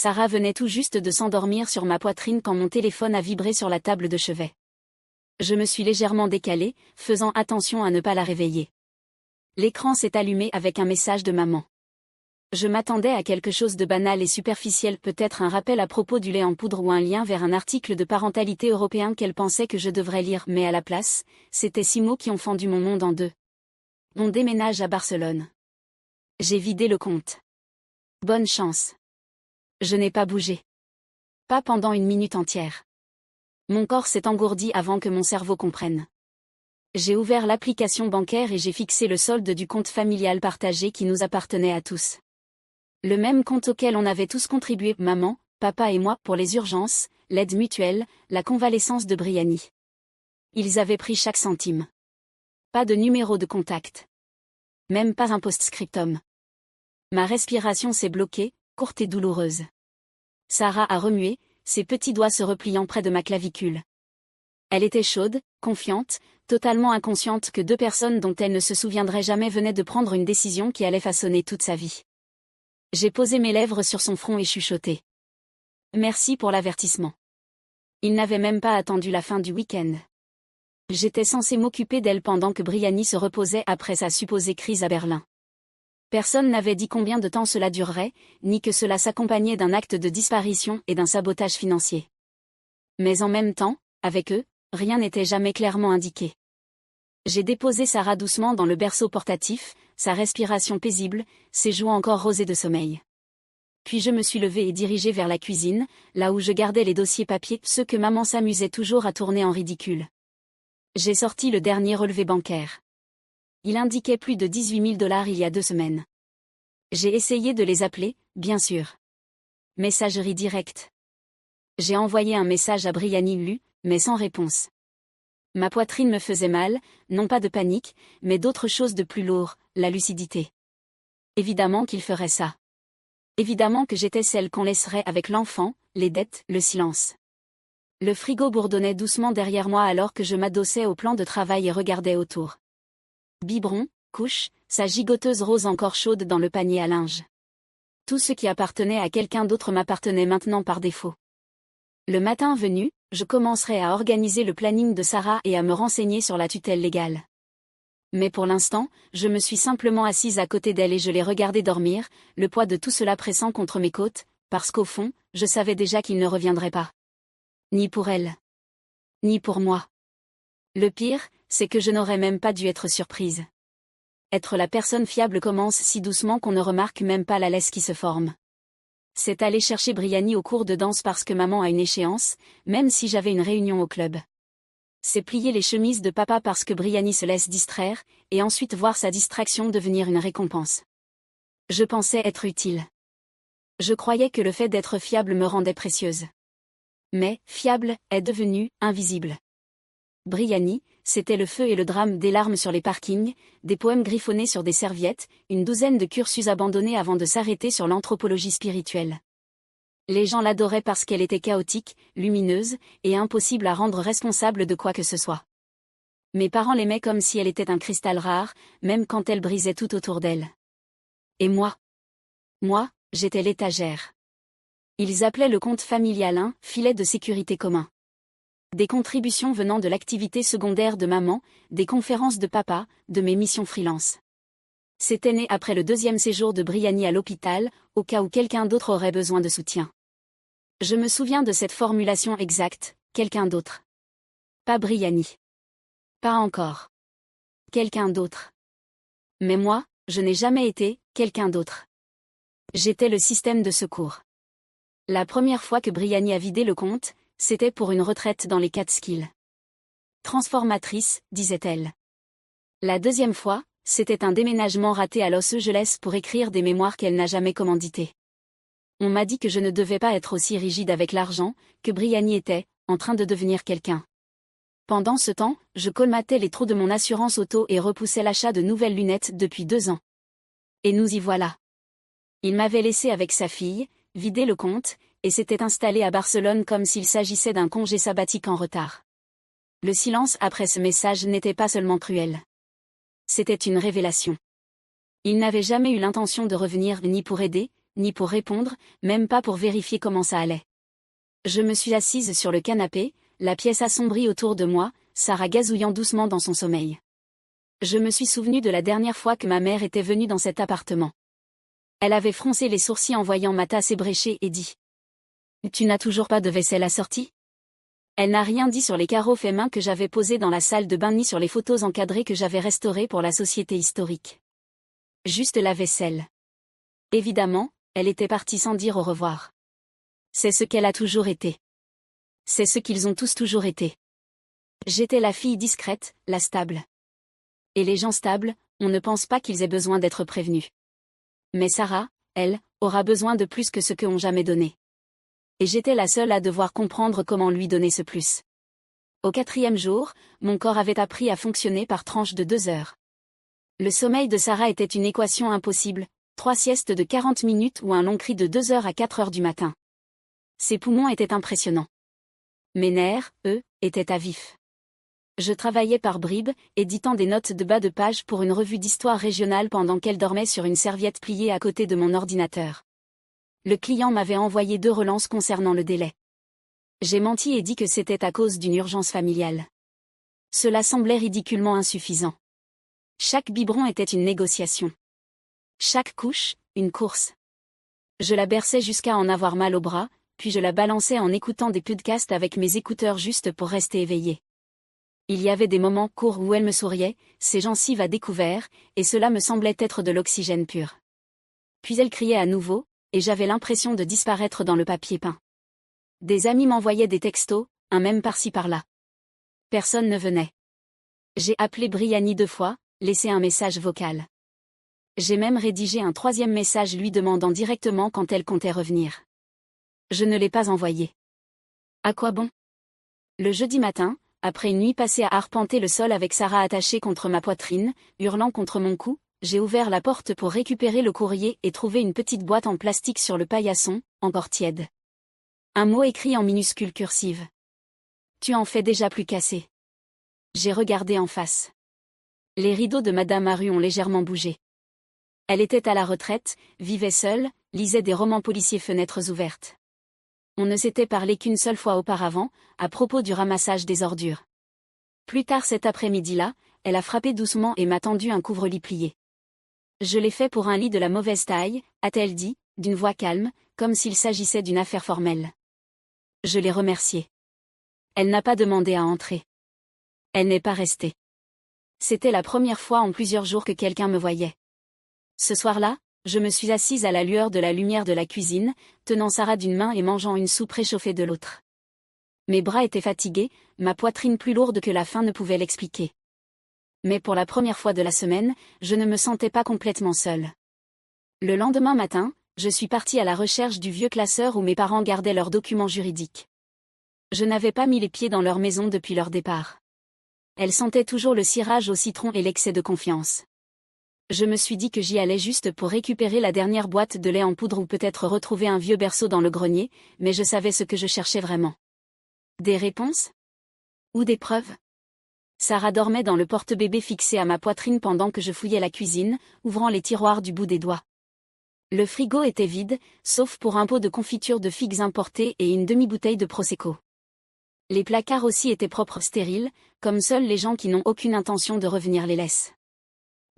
Sarah venait tout juste de s'endormir sur ma poitrine quand mon téléphone a vibré sur la table de chevet. Je me suis légèrement décalée, faisant attention à ne pas la réveiller. L'écran s'est allumé avec un message de maman. Je m'attendais à quelque chose de banal et superficiel, peut-être un rappel à propos du lait en poudre ou un lien vers un article de parentalité européen qu'elle pensait que je devrais lire, mais à la place, c'était 6 mots qui ont fendu mon monde en deux. On déménage à Barcelone. J'ai vidé le compte. Bonne chance. Je n'ai pas bougé. Pas pendant une minute entière. Mon corps s'est engourdi avant que mon cerveau comprenne. J'ai ouvert l'application bancaire et j'ai fixé le solde du compte familial partagé qui nous appartenait à tous. Le même compte auquel on avait tous contribué, maman, papa et moi, pour les urgences, l'aide mutuelle, la convalescence de Brianny. Ils avaient pris chaque centime. Pas de numéro de contact. Même pas un post-scriptum. Ma respiration s'est bloquée, courte et douloureuse. Sarah a remué, ses petits doigts se repliant près de ma clavicule. Elle était chaude, confiante, totalement inconsciente que 2 personnes dont elle ne se souviendrait jamais venaient de prendre une décision qui allait façonner toute sa vie. J'ai posé mes lèvres sur son front et chuchoté. Merci pour l'avertissement. Il n'avait même pas attendu la fin du week-end. J'étais censée m'occuper d'elle pendant que Brianny se reposait après sa supposée crise à Berlin. Personne n'avait dit combien de temps cela durerait, ni que cela s'accompagnait d'un acte de disparition et d'un sabotage financier. Mais en même temps, avec eux, rien n'était jamais clairement indiqué. J'ai déposé Sarah doucement dans le berceau portatif, sa respiration paisible, ses joues encore rosées de sommeil. Puis je me suis levée et dirigée vers la cuisine, là où je gardais les dossiers papier, ceux que maman s'amusait toujours à tourner en ridicule. J'ai sorti le dernier relevé bancaire. Il indiquait plus de 18 000 $ il y a 2 semaines. J'ai essayé de les appeler, bien sûr. Messagerie directe. J'ai envoyé un message à Brianny lu, mais sans réponse. Ma poitrine me faisait mal, non pas de panique, mais d'autre chose de plus lourd, la lucidité. Évidemment qu'il ferait ça. Évidemment que j'étais celle qu'on laisserait avec l'enfant, les dettes, le silence. Le frigo bourdonnait doucement derrière moi alors que je m'adossais au plan de travail et regardais autour. Biberon, couche, sa gigoteuse rose encore chaude dans le panier à linge. Tout ce qui appartenait à quelqu'un d'autre m'appartenait maintenant par défaut. Le matin venu, je commencerai à organiser le planning de Sarah et à me renseigner sur la tutelle légale. Mais pour l'instant, je me suis simplement assise à côté d'elle et je l'ai regardée dormir, le poids de tout cela pressant contre mes côtes, parce qu'au fond, je savais déjà qu'il ne reviendrait pas. Ni pour elle. Ni pour moi. Le pire, c'est que je n'aurais même pas dû être surprise. Être la personne fiable commence si doucement qu'on ne remarque même pas la laisse qui se forme. C'est aller chercher Brianny au cours de danse parce que maman a une échéance, même si j'avais une réunion au club. C'est plier les chemises de papa parce que Brianny se laisse distraire, et ensuite voir sa distraction devenir une récompense. Je pensais être utile. Je croyais que le fait d'être fiable me rendait précieuse. Mais, fiable, est devenu invisible. Brianny, c'était le feu et le drame, des larmes sur les parkings, des poèmes griffonnés sur des serviettes, une douzaine de cursus abandonnés avant de s'arrêter sur l'anthropologie spirituelle. Les gens l'adoraient parce qu'elle était chaotique, lumineuse, et impossible à rendre responsable de quoi que ce soit. Mes parents l'aimaient comme si elle était un cristal rare, même quand elle brisait tout autour d'elle. Et moi, j'étais l'étagère. Ils appelaient le compte familial un filet de sécurité commun. Des contributions venant de l'activité secondaire de maman, des conférences de papa, de mes missions freelance. C'était né après le 2e séjour de Brianny à l'hôpital, au cas où quelqu'un d'autre aurait besoin de soutien. Je me souviens de cette formulation exacte, quelqu'un d'autre. Pas Brianny. Pas encore. Quelqu'un d'autre. Mais moi, je n'ai jamais été quelqu'un d'autre. J'étais le système de secours. La première fois que Brianny a vidé le compte, c'était pour une retraite dans les Catskills. Transformatrice, disait-elle. La deuxième fois, c'était un déménagement raté à Los Angeles pour écrire des mémoires qu'elle n'a jamais commandités. On m'a dit que je ne devais pas être aussi rigide avec l'argent, que Brianny était, en train de devenir quelqu'un. Pendant ce temps, je colmatais les trous de mon assurance auto et repoussais l'achat de nouvelles lunettes depuis 2 ans. Et nous y voilà. Il m'avait laissé avec sa fille, vidé le compte, et s'était installé à Barcelone comme s'il s'agissait d'un congé sabbatique en retard. Le silence après ce message n'était pas seulement cruel. C'était une révélation. Il n'avait jamais eu l'intention de revenir ni pour aider, ni pour répondre, même pas pour vérifier comment ça allait. Je me suis assise sur le canapé, la pièce assombrie autour de moi, Sarah gazouillant doucement dans son sommeil. Je me suis souvenu de la dernière fois que ma mère était venue dans cet appartement. Elle avait froncé les sourcils en voyant ma tasse ébréchée et dit « Tu n'as toujours pas de vaisselle assortie ?» Elle n'a rien dit sur les carreaux faits main que j'avais posés dans la salle de bain ni sur les photos encadrées que j'avais restaurées pour la société historique. Juste la vaisselle. Évidemment, elle était partie sans dire au revoir. C'est ce qu'elle a toujours été. C'est ce qu'ils ont tous toujours été. J'étais la fille discrète, la stable. Et les gens stables, on ne pense pas qu'ils aient besoin d'être prévenus. Mais Sarah, elle, aura besoin de plus que ce qu'ont jamais donné. Et j'étais la seule à devoir comprendre comment lui donner ce plus. Au 4e jour, mon corps avait appris à fonctionner par tranches de 2 heures. Le sommeil de Sarah était une équation impossible, 3 siestes de 40 minutes ou un long cri de 2 heures à 4 heures du matin. Ses poumons étaient impressionnants. Mes nerfs, eux, étaient à vif. Je travaillais par bribes, éditant des notes de bas de page pour une revue d'histoire régionale pendant qu'elle dormait sur une serviette pliée à côté de mon ordinateur. Le client m'avait envoyé 2 relances concernant le délai. J'ai menti et dit que c'était à cause d'une urgence familiale. Cela semblait ridiculement insuffisant. Chaque biberon était une négociation. Chaque couche, une course. Je la berçais jusqu'à en avoir mal au bras, puis je la balançais en écoutant des podcasts avec mes écouteurs juste pour rester éveillée. Il y avait des moments courts où elle me souriait, ses gencives à découvert, et cela me semblait être de l'oxygène pur. Puis elle criait à nouveau, et j'avais l'impression de disparaître dans le papier peint. Des amis m'envoyaient des textos, un même par-ci par-là. Personne ne venait. J'ai appelé Briani 2 fois, laissé un message vocal. J'ai même rédigé un 3e message lui demandant directement quand elle comptait revenir. Je ne l'ai pas envoyé. À quoi bon? Le jeudi matin, après une nuit passée à arpenter le sol avec Sarah attachée contre ma poitrine, hurlant contre mon cou, j'ai ouvert la porte pour récupérer le courrier et trouver une petite boîte en plastique sur le paillasson, encore tiède. Un mot écrit en minuscules cursives. Tu en fais déjà plus qu'assez. J'ai regardé en face. Les rideaux de Madame Aru ont légèrement bougé. Elle était à la retraite, vivait seule, lisait des romans policiers fenêtres ouvertes. On ne s'était parlé qu'une seule fois auparavant, à propos du ramassage des ordures. Plus tard cet après-midi-là, elle a frappé doucement et m'a tendu un couvre-lit plié. Je l'ai fait pour un lit de la mauvaise taille, a-t-elle dit, d'une voix calme, comme s'il s'agissait d'une affaire formelle. Je l'ai remerciée. Elle n'a pas demandé à entrer. Elle n'est pas restée. C'était la première fois en plusieurs jours que quelqu'un me voyait. Ce soir-là, je me suis assise à la lueur de la lumière de la cuisine, tenant Sarah d'une main et mangeant une soupe réchauffée de l'autre. Mes bras étaient fatigués, ma poitrine plus lourde que la faim ne pouvait l'expliquer. Mais pour la première fois de la semaine, je ne me sentais pas complètement seule. Le lendemain matin, je suis partie à la recherche du vieux classeur où mes parents gardaient leurs documents juridiques. Je n'avais pas mis les pieds dans leur maison depuis leur départ. Elle sentait toujours le cirage au citron et l'excès de confiance. Je me suis dit que j'y allais juste pour récupérer la dernière boîte de lait en poudre ou peut-être retrouver un vieux berceau dans le grenier, mais je savais ce que je cherchais vraiment. Des réponses? Ou des preuves? Sarah dormait dans le porte-bébé fixé à ma poitrine pendant que je fouillais la cuisine, ouvrant les tiroirs du bout des doigts. Le frigo était vide, sauf pour un pot de confiture de figues importées et une demi-bouteille de Prosecco. Les placards aussi étaient propres stériles, comme seuls les gens qui n'ont aucune intention de revenir les laissent.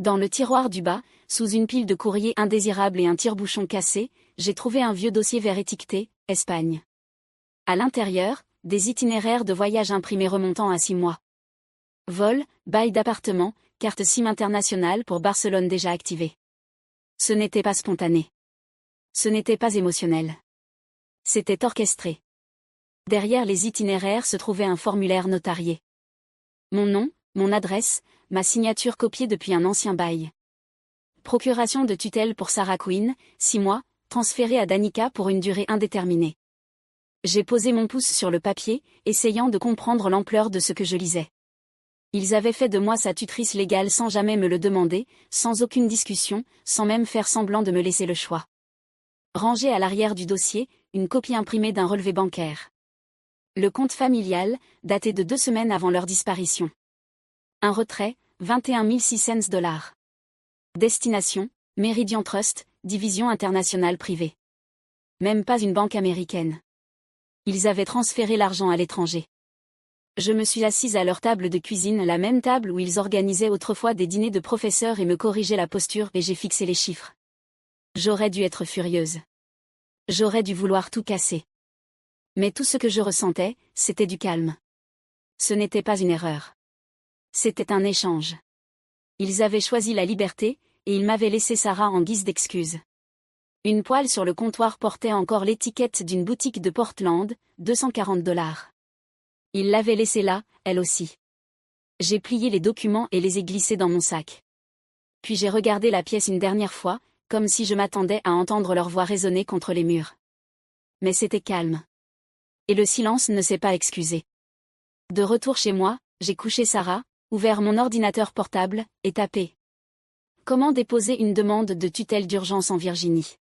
Dans le tiroir du bas, sous une pile de courriers indésirables et un tire-bouchon cassé, j'ai trouvé un vieux dossier vert étiqueté « Espagne ». À l'intérieur, des itinéraires de voyage imprimés remontant à 6 mois. Vol, bail d'appartement, carte SIM internationale pour Barcelone déjà activée. Ce n'était pas spontané. Ce n'était pas émotionnel. C'était orchestré. Derrière les itinéraires se trouvait un formulaire notarié. Mon nom, mon adresse, ma signature copiée depuis un ancien bail. Procuration de tutelle pour Sarah Quinn, 6 mois, transférée à Danica pour une durée indéterminée. J'ai posé mon pouce sur le papier, essayant de comprendre l'ampleur de ce que je lisais. Ils avaient fait de moi sa tutrice légale sans jamais me le demander, sans aucune discussion, sans même faire semblant de me laisser le choix. Rangé à l'arrière du dossier, une copie imprimée d'un relevé bancaire. Le compte familial, daté de 2 semaines avant leur disparition. Un retrait, 21 600 $. Destination, Meridian Trust, division internationale privée. Même pas une banque américaine. Ils avaient transféré l'argent à l'étranger. Je me suis assise à leur table de cuisine, la même table où ils organisaient autrefois des dîners de professeurs et me corrigeaient la posture, et j'ai fixé les chiffres. J'aurais dû être furieuse. J'aurais dû vouloir tout casser. Mais tout ce que je ressentais, c'était du calme. Ce n'était pas une erreur. C'était un échange. Ils avaient choisi la liberté, et ils m'avaient laissé Sarah en guise d'excuse. Une poêle sur le comptoir portait encore l'étiquette d'une boutique de Portland, 240 $. Ils l'avaient laissée là, elle aussi. J'ai plié les documents et les ai glissés dans mon sac. Puis j'ai regardé la pièce une dernière fois, comme si je m'attendais à entendre leur voix résonner contre les murs. Mais c'était calme. Et le silence ne s'est pas excusé. De retour chez moi, j'ai couché Sarah, ouvert mon ordinateur portable, et tapé. Comment déposer une demande de tutelle d'urgence en Virginie?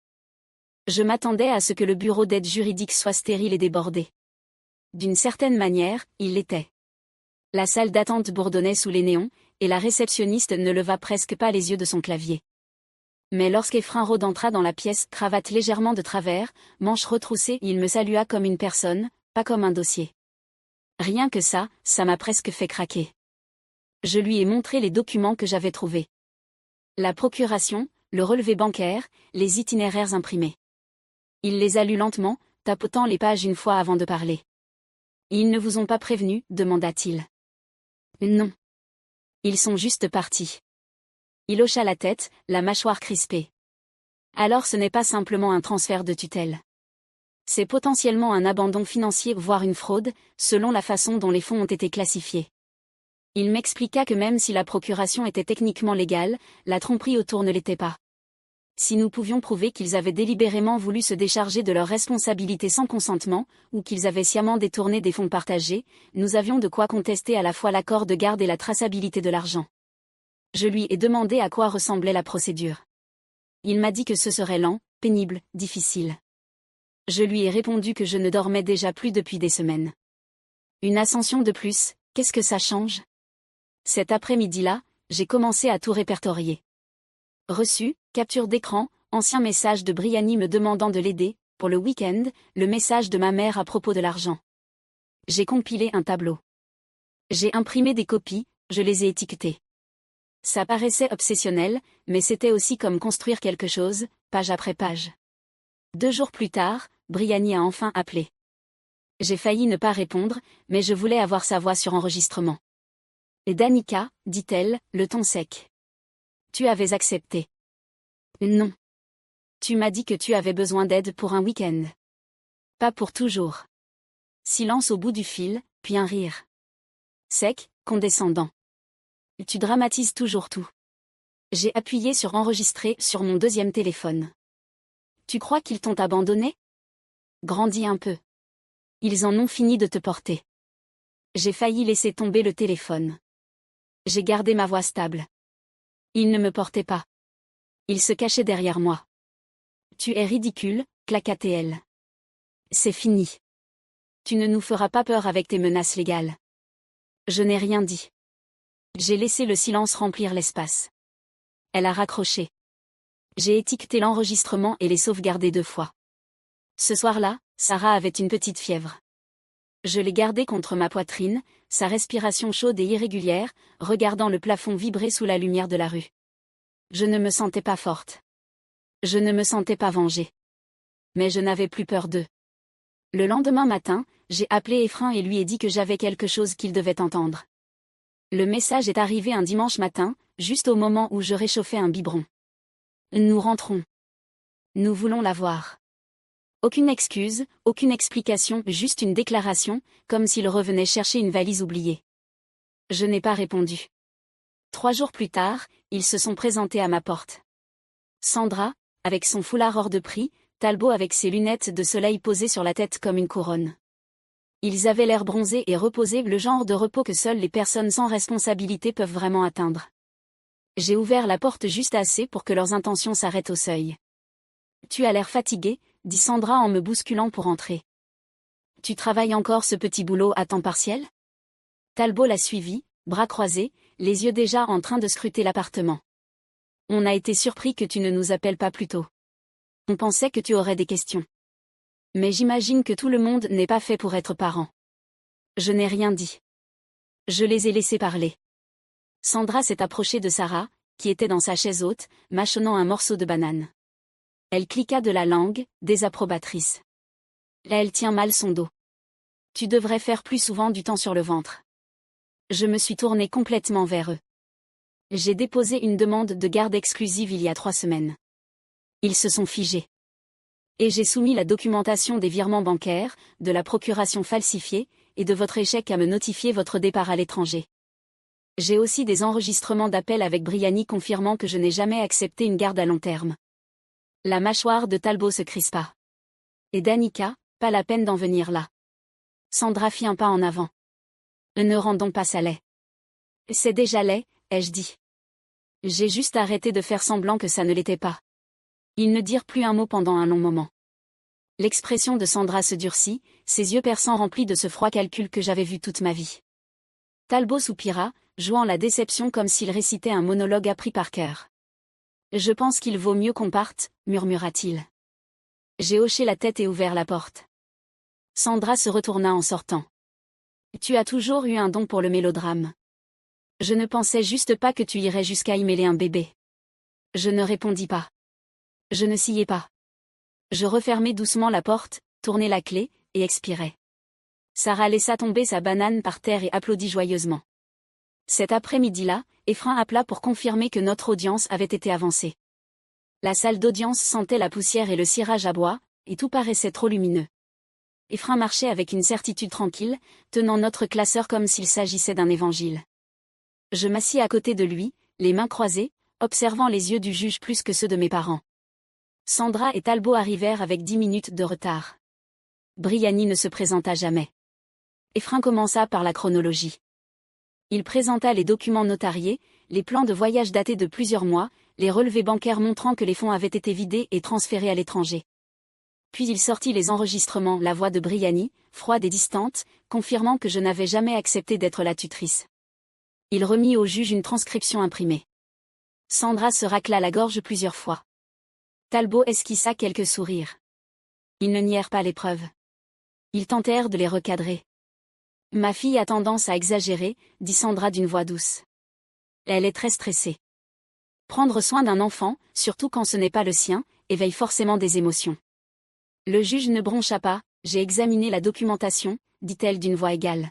Je m'attendais à ce que le bureau d'aide juridique soit stérile et débordé. D'une certaine manière, il l'était. La salle d'attente bourdonnait sous les néons, et la réceptionniste ne leva presque pas les yeux de son clavier. Mais lorsqu'Efrain Rode entra dans la pièce, cravate légèrement de travers, manches retroussées, il me salua comme une personne, pas comme un dossier. Rien que ça m'a presque fait craquer. Je lui ai montré les documents que j'avais trouvés. La procuration, le relevé bancaire, les itinéraires imprimés. Il les a lus lentement, tapotant les pages une fois avant de parler. « Ils ne vous ont pas prévenu ?» demanda-t-il. « Non. Ils sont juste partis. » Il hocha la tête, la mâchoire crispée. « Alors ce n'est pas simplement un transfert de tutelle. C'est potentiellement un abandon financier voire une fraude, selon la façon dont les fonds ont été classifiés. » Il m'expliqua que même si la procuration était techniquement légale, la tromperie autour ne l'était pas. Si nous pouvions prouver qu'ils avaient délibérément voulu se décharger de leurs responsabilités sans consentement, ou qu'ils avaient sciemment détourné des fonds partagés, nous avions de quoi contester à la fois l'accord de garde et la traçabilité de l'argent. Je lui ai demandé à quoi ressemblait la procédure. Il m'a dit que ce serait lent, pénible, difficile. Je lui ai répondu que je ne dormais déjà plus depuis des semaines. Une ascension de plus, qu'est-ce que ça change? Cet après-midi-là, j'ai commencé à tout répertorier. Reçu, capture d'écran, ancien message de Briani me demandant de l'aider, pour le week-end, le message de ma mère à propos de l'argent. J'ai compilé un tableau. J'ai imprimé des copies, je les ai étiquetées. Ça paraissait obsessionnel, mais c'était aussi comme construire quelque chose, page après page. 2 jours plus tard, Briani a enfin appelé. J'ai failli ne pas répondre, mais je voulais avoir sa voix sur enregistrement. Et Danica, dit-elle, le ton sec. Tu avais accepté. Non. Tu m'as dit que tu avais besoin d'aide pour un week-end. Pas pour toujours. Silence au bout du fil, puis un rire. Sec, condescendant. Tu dramatises toujours tout. J'ai appuyé sur enregistrer sur mon 2e téléphone. Tu crois qu'ils t'ont abandonné? Grandis un peu. Ils en ont fini de te porter. J'ai failli laisser tomber le téléphone. J'ai gardé ma voix stable. Ils ne me portaient pas. Ils se cachaient derrière moi. Tu es ridicule, claqua-t-elle. C'est fini. Tu ne nous feras pas peur avec tes menaces légales. Je n'ai rien dit. J'ai laissé le silence remplir l'espace. Elle a raccroché. J'ai étiqueté l'enregistrement et les sauvegardé 2 fois. Ce soir-là, Sarah avait une petite fièvre. Je l'ai gardée contre ma poitrine, sa respiration chaude et irrégulière, regardant le plafond vibrer sous la lumière de la rue. Je ne me sentais pas forte. Je ne me sentais pas vengée. Mais je n'avais plus peur d'eux. Le lendemain matin, j'ai appelé Efrain et lui ai dit que j'avais quelque chose qu'il devait entendre. Le message est arrivé un dimanche matin, juste au moment où je réchauffais un biberon. Nous rentrons. Nous voulons la voir. Aucune excuse, aucune explication, juste une déclaration, comme s'il revenait chercher une valise oubliée. Je n'ai pas répondu. 3 jours plus tard, ils se sont présentés à ma porte. Sandra, avec son foulard hors de prix, Talbot avec ses lunettes de soleil posées sur la tête comme une couronne. Ils avaient l'air bronzés et reposés, le genre de repos que seules les personnes sans responsabilité peuvent vraiment atteindre. J'ai ouvert la porte juste assez pour que leurs intentions s'arrêtent au seuil. « Tu as l'air fatigué », dit Sandra en me bousculant pour entrer. « Tu travailles encore ce petit boulot à temps partiel ?» Talbot l'a suivi, bras croisés, les yeux déjà en train de scruter l'appartement. « On a été surpris que tu ne nous appelles pas plus tôt. » On pensait que tu aurais des questions. Mais j'imagine que tout le monde n'est pas fait pour être parent. Je n'ai rien dit. Je les ai laissés parler. Sandra s'est approchée de Sarah, qui était dans sa chaise haute, mâchonnant un morceau de banane. Elle cliqua de la langue, désapprobatrice. Elle tient mal son dos. Tu devrais faire plus souvent du temps sur le ventre. Je me suis tournée complètement vers eux. J'ai déposé une demande de garde exclusive il y a 3 semaines. Ils se sont figés. Et j'ai soumis la documentation des virements bancaires, de la procuration falsifiée, et de votre échec à me notifier votre départ à l'étranger. J'ai aussi des enregistrements d'appels avec Briani confirmant que je n'ai jamais accepté une garde à long terme. La mâchoire de Talbot se crispa. Et Danica, pas la peine d'en venir là. Sandra fit un pas en avant. Ne rendons pas ça laid. C'est déjà laid, ai-je dit. J'ai juste arrêté de faire semblant que ça ne l'était pas. Ils ne dirent plus un mot pendant un long moment. L'expression de Sandra se durcit, ses yeux perçants remplis de ce froid calcul que j'avais vu toute ma vie. Talbot soupira, jouant la déception comme s'il récitait un monologue appris par cœur. Je pense qu'il vaut mieux qu'on parte, murmura-t-il. J'ai hoché la tête et ouvert la porte. Sandra se retourna en sortant. Tu as toujours eu un don pour le mélodrame. Je ne pensais juste pas que tu irais jusqu'à y mêler un bébé. Je ne répondis pas. Je ne sciais pas. Je refermai doucement la porte, tournai la clé, et expirai. Sarah laissa tomber sa banane par terre et applaudit joyeusement. Cet après-midi-là, Efrain appela pour confirmer que notre audience avait été avancée. La salle d'audience sentait la poussière et le cirage à bois, et tout paraissait trop lumineux. Efrain marchait avec une certitude tranquille, tenant notre classeur comme s'il s'agissait d'un évangile. Je m'assis à côté de lui, les mains croisées, observant les yeux du juge plus que ceux de mes parents. Sandra et Talbot arrivèrent avec 10 minutes de retard. Briani ne se présenta jamais. Efrain commença par la chronologie. Il présenta les documents notariés, les plans de voyage datés de plusieurs mois, les relevés bancaires montrant que les fonds avaient été vidés et transférés à l'étranger. Puis il sortit les enregistrements, la voix de Briani, froide et distante, confirmant que je n'avais jamais accepté d'être la tutrice. Il remit au juge une transcription imprimée. Sandra se racla la gorge plusieurs fois. Talbot esquissa quelques sourires. Ils ne nièrent pas les preuves. Ils tentèrent de les recadrer. Ma fille a tendance à exagérer, dit Sandra d'une voix douce. Elle est très stressée. Prendre soin d'un enfant, surtout quand ce n'est pas le sien, éveille forcément des émotions. Le juge ne broncha pas, j'ai examiné la documentation, dit-elle d'une voix égale.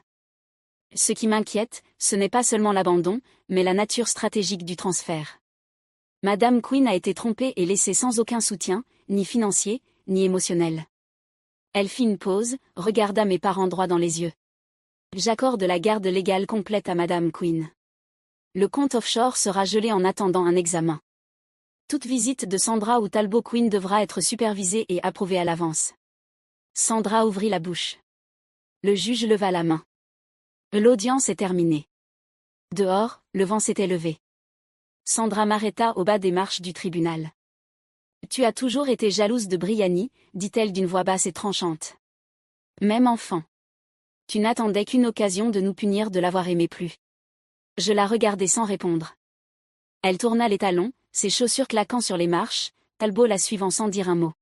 Ce qui m'inquiète, ce n'est pas seulement l'abandon, mais la nature stratégique du transfert. Madame Quinn a été trompée et laissée sans aucun soutien, ni financier, ni émotionnel. Elle fit une pause, regarda mes parents droit dans les yeux. J'accorde la garde légale complète à Madame Quinn. Le compte offshore sera gelé en attendant un examen. Toute visite de Sandra ou Talbot Quinn devra être supervisée et approuvée à l'avance. Sandra ouvrit la bouche. Le juge leva la main. L'audience est terminée. Dehors, le vent s'était levé. Sandra m'arrêta au bas des marches du tribunal. Tu as toujours été jalouse de Briani, dit-elle d'une voix basse et tranchante. Même enfant. Tu n'attendais qu'une occasion de nous punir de l'avoir aimé plus. Je la regardai sans répondre. Elle tourna les talons, ses chaussures claquant sur les marches, Talbot la suivant sans dire un mot.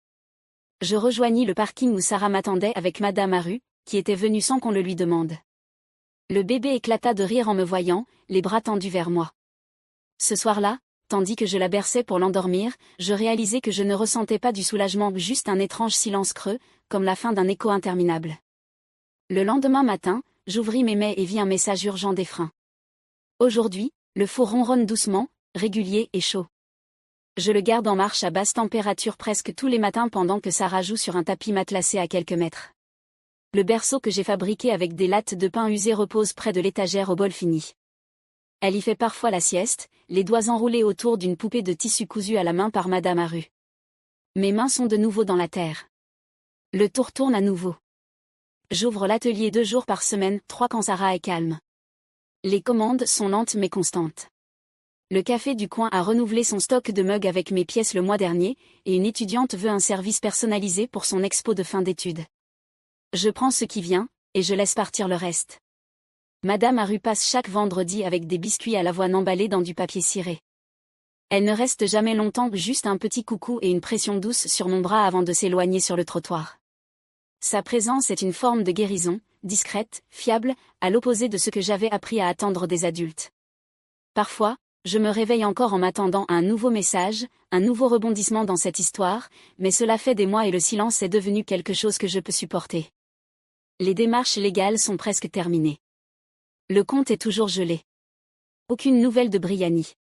Je rejoignis le parking où Sarah m'attendait avec Madame Aru, qui était venue sans qu'on le lui demande. Le bébé éclata de rire en me voyant, les bras tendus vers moi. Ce soir-là, tandis que je la berçais pour l'endormir, je réalisais que je ne ressentais pas du soulagement, juste un étrange silence creux, comme la fin d'un écho interminable. Le lendemain matin, j'ouvris mes mails et vis un message urgent d'Efrain. Aujourd'hui, le four ronronne doucement, régulier et chaud. Je le garde en marche à basse température presque tous les matins pendant que Sarah joue sur un tapis matelassé à quelques mètres. Le berceau que j'ai fabriqué avec des lattes de pain usées repose près de l'étagère au bol fini. Elle y fait parfois la sieste, les doigts enroulés autour d'une poupée de tissu cousu à la main par Madame Aru. Mes mains sont de nouveau dans la terre. Le tour tourne à nouveau. J'ouvre l'atelier 2 jours par semaine, 3 quand Sarah est calme. Les commandes sont lentes mais constantes. Le café du coin a renouvelé son stock de mugs avec mes pièces le mois dernier, et une étudiante veut un service personnalisé pour son expo de fin d'études. Je prends ce qui vient, et je laisse partir le reste. Madame Aru passe chaque vendredi avec des biscuits à l'avoine emballés dans du papier ciré. Elle ne reste jamais longtemps, juste un petit coucou et une pression douce sur mon bras avant de s'éloigner sur le trottoir. Sa présence est une forme de guérison, discrète, fiable, à l'opposé de ce que j'avais appris à attendre des adultes. Parfois, je me réveille encore en m'attendant à un nouveau message, un nouveau rebondissement dans cette histoire, mais cela fait des mois et le silence est devenu quelque chose que je peux supporter. Les démarches légales sont presque terminées. Le compte est toujours gelé. Aucune nouvelle de Brianny.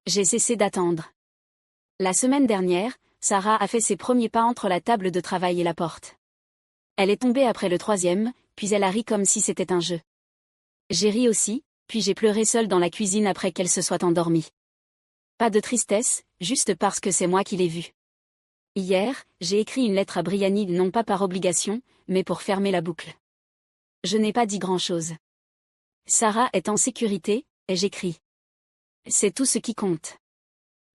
J'ai cessé d'attendre. La semaine dernière, Sarah a fait ses premiers pas entre la table de travail et la porte. Elle est tombée après le 3e, puis elle a ri comme si c'était un jeu. J'ai ri aussi, puis j'ai pleuré seule dans la cuisine après qu'elle se soit endormie. Pas de tristesse, juste parce que c'est moi qui l'ai vue. Hier, j'ai écrit une lettre à Brianny non pas par obligation, mais pour fermer la boucle. Je n'ai pas dit grand-chose. Sarah est en sécurité, et j'écris. C'est tout ce qui compte.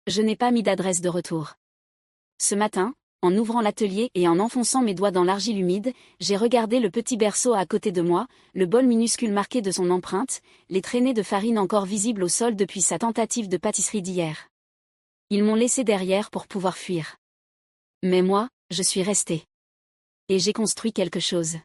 Je n'ai pas mis d'adresse de retour. Ce matin, en ouvrant l'atelier et en enfonçant mes doigts dans l'argile humide, j'ai regardé le petit berceau à côté de moi, le bol minuscule marqué de son empreinte, les traînées de farine encore visibles au sol depuis sa tentative de pâtisserie d'hier. Ils m'ont laissé derrière pour pouvoir fuir. Mais moi, je suis restée. Et j'ai construit quelque chose.